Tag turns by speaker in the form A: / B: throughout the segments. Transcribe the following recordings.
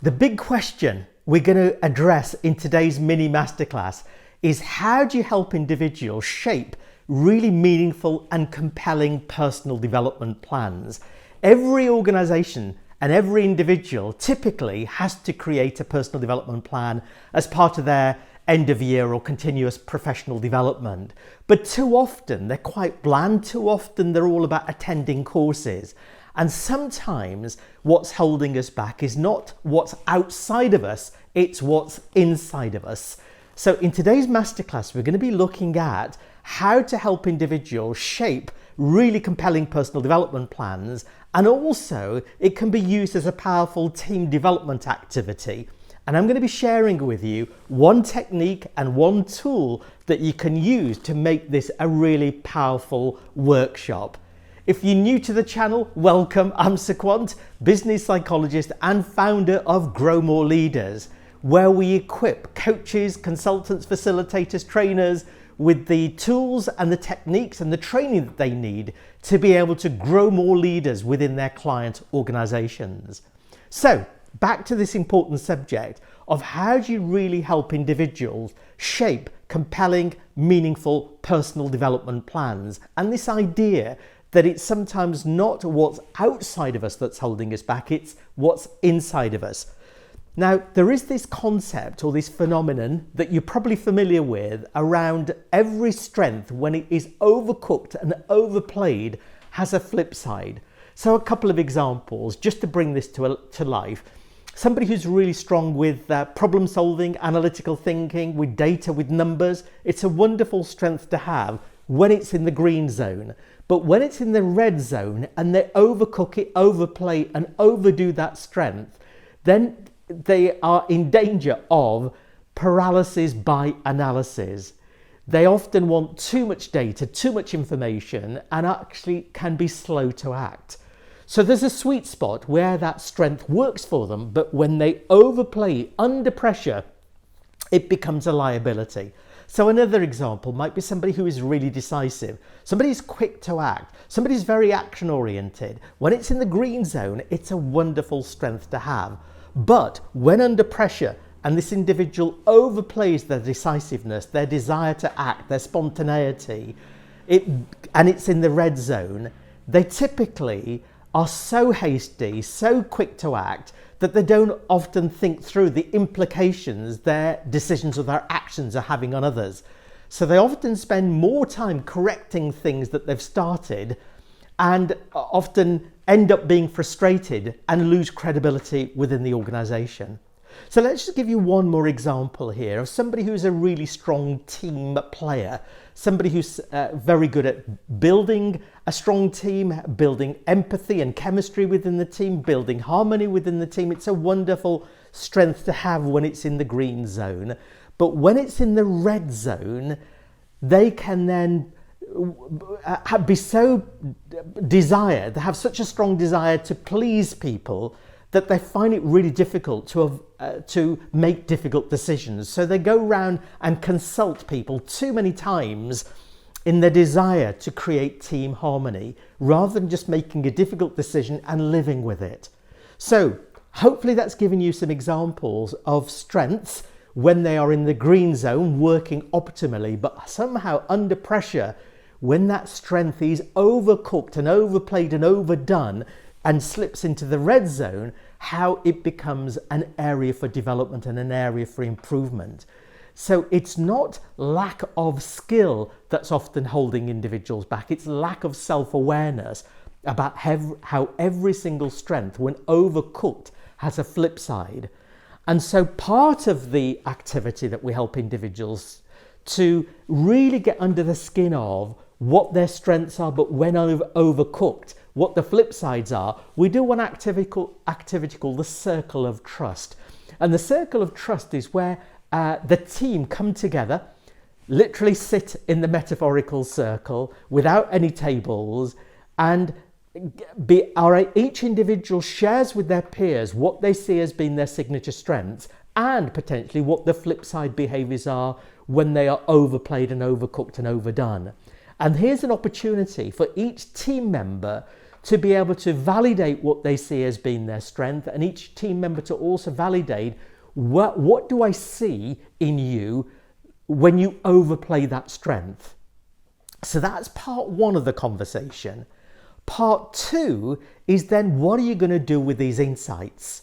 A: The big question we're going to address in today's mini masterclass is how do you help individuals shape really meaningful and compelling personal development plans? Every organization and every individual typically has to create a personal development plan as part of their end of year or continuous professional development. But too often they're quite bland, too often they're all about attending courses. And sometimes what's holding us back is not what's outside of us, it's what's inside of us. So in today's masterclass, we're going to be looking at how to help individuals shape really compelling personal development plans, and also it can be used as a powerful team development activity. And I'm going to be sharing with you one technique and one tool that you can use to make this a really powerful workshop. If you're new to the channel, welcome. I'm Sequant, business psychologist and founder of Grow More Leaders, where we equip coaches, consultants, facilitators, trainers with the tools and the techniques and the training that they need to be able to grow more leaders within their client organizations. So back to this important subject of how do you really help individuals shape compelling, meaningful personal development plans, and this idea that it's sometimes not what's outside of us that's holding us back, it's what's inside of us. Now, there is this concept or this phenomenon that you're probably familiar with around every strength, when it is overcooked and overplayed, has a flip side. So a couple of examples just to bring this to life. Somebody who's really strong with problem solving, analytical thinking, with data, with numbers, it's a wonderful strength to have when it's in the green zone. But when it's in the red zone and they overcook it, overplay and overdo that strength, then they are in danger of paralysis by analysis. They often want too much data, too much information, and actually can be slow to act. So there's a sweet spot where that strength works for them, but when they overplay under pressure, it becomes a liability. So another example might be somebody who is really decisive. Somebody who's quick to act. Somebody who's very action oriented. When it's in the green zone, it's a wonderful strength to have. But when under pressure and this individual overplays their decisiveness, their desire to act, their spontaneity, and it's in the red zone, they typically are so hasty, so quick to act, that they don't often think through the implications their decisions or their actions are having on others. So they often spend more time correcting things that they've started and often end up being frustrated and lose credibility within the organization. So let's just give you one more example here of somebody who's a really strong team player, somebody who's very good at building a strong team, building empathy and chemistry within the team, building harmony within the team. It's a wonderful strength to have when it's in the green zone. But when it's in the red zone, they can then be so desired, they have such a strong desire to please people that they find it really difficult to make difficult decisions. So they go around and consult people too many times in their desire to create team harmony, rather than just making a difficult decision and living with it. So hopefully that's given you some examples of strengths when they are in the green zone working optimally, but somehow under pressure, when that strength is overcooked and overplayed and overdone and slips into the red zone, how it becomes an area for development and an area for improvement. So it's not lack of skill that's often holding individuals back, it's lack of self-awareness about how every single strength, when overcooked, has a flip side. And so part of the activity that we help individuals to really get under the skin of what their strengths are, but when overcooked, what the flip sides are, we do one activity called the circle of trust. And the circle of trust is where the team come together, literally sit in the metaphorical circle without any tables, and each individual shares with their peers what they see as being their signature strengths and potentially what the flip side behaviors are when they are overplayed and overcooked and overdone. And here's an opportunity for each team member to be able to validate what they see as being their strength, and each team member to also validate what do I see in you when you overplay that strength. So that's part one of the conversation. Part two is then, what are you going to do with these insights?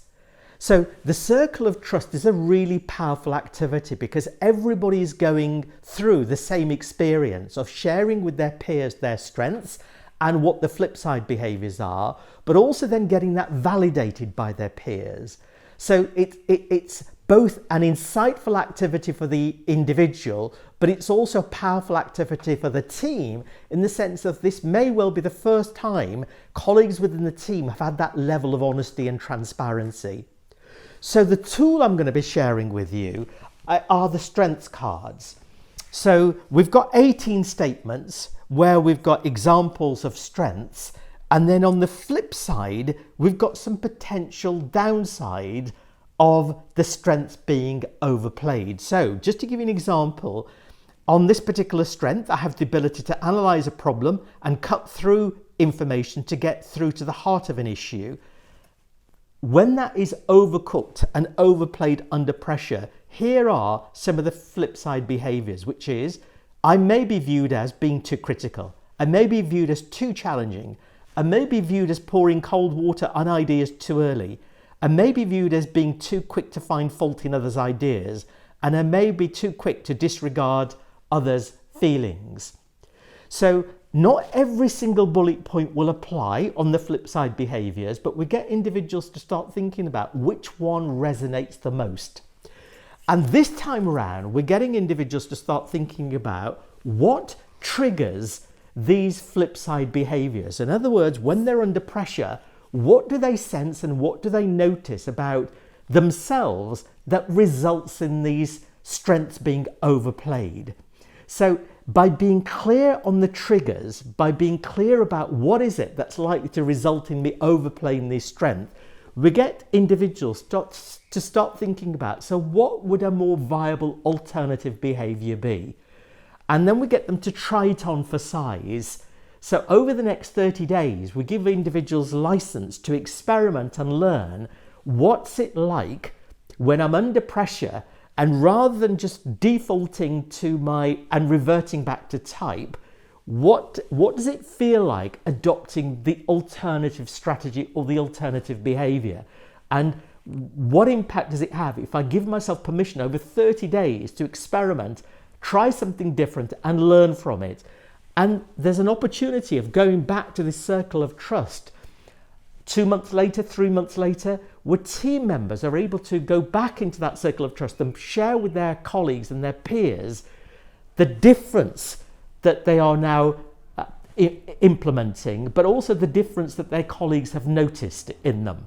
A: So the circle of trust is a really powerful activity because everybody is going through the same experience of sharing with their peers their strengths and what the flip side behaviors are, but also then getting that validated by their peers. So it's both an insightful activity for the individual, but it's also a powerful activity for the team, in the sense of this may well be the first time colleagues within the team have had that level of honesty and transparency. So the tool I'm going to be sharing with you are the strengths cards. So we've got 18 statements where we've got examples of strengths, and then on the flip side we've got some potential downside of the strengths being overplayed. So just to give you an example, on this particular strength, I have the ability to analyze a problem and cut through information to get through to the heart of an issue. When that is overcooked and overplayed under pressure, here are some of the flip side behaviors, which is I may be viewed as being too critical. I may be viewed as too challenging. I may be viewed as pouring cold water on ideas too early. I may be viewed as being too quick to find fault in others' ideas. And I may be too quick to disregard others' feelings. So not every single bullet point will apply on the flip side behaviors, but we get individuals to start thinking about which one resonates the most. And this time around, we're getting individuals to start thinking about what triggers these flip side behaviors. In other words, when they're under pressure, what do they sense and what do they notice about themselves that results in these strengths being overplayed? So by being clear on the triggers, by being clear about what is it that's likely to result in me overplaying this strength, we get individuals to start thinking about, so what would a more viable alternative behavior be? And then we get them to try it on for size. So over the next 30 days, we give individuals license to experiment and learn what's it like when I'm under pressure, and rather than just defaulting to and reverting back to type, what does it feel like adopting the alternative strategy or the alternative behavior? And what impact does it have if I give myself permission over 30 days to experiment, try something different and learn from it? And there's an opportunity of going back to this circle of trust 2 months later, 3 months later, where team members are able to go back into that circle of trust and share with their colleagues and their peers the difference that they are now implementing, but also the difference that their colleagues have noticed in them.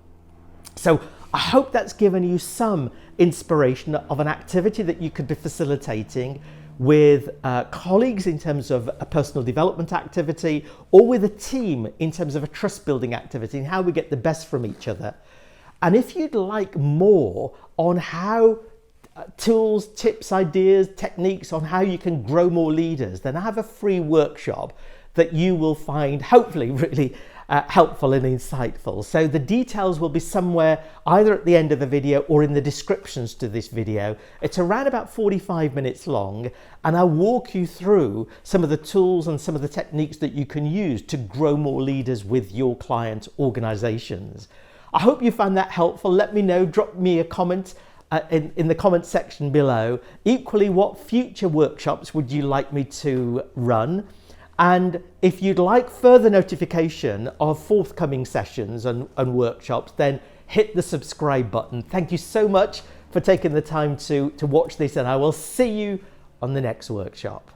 A: So I hope that's given you some inspiration of an activity that you could be facilitating with colleagues in terms of a personal development activity, or with a team in terms of a trust building activity, and how we get the best from each other. And if you'd like more on how tools, tips, ideas, techniques on how you can grow more leaders, then I have a free workshop that you will find hopefully really helpful and insightful. So the details will be somewhere either at the end of the video or in the descriptions to this video. It's around about 45 minutes long, and I'll walk you through some of the tools and some of the techniques that you can use to grow more leaders with your client organizations. I hope you found that helpful. Let me know, drop me a comment in the comment section below. Equally, what future workshops would you like me to run? And if you'd like further notification of forthcoming sessions and workshops, then hit the subscribe button. Thank you so much for taking the time to watch this, and I will see you on the next workshop.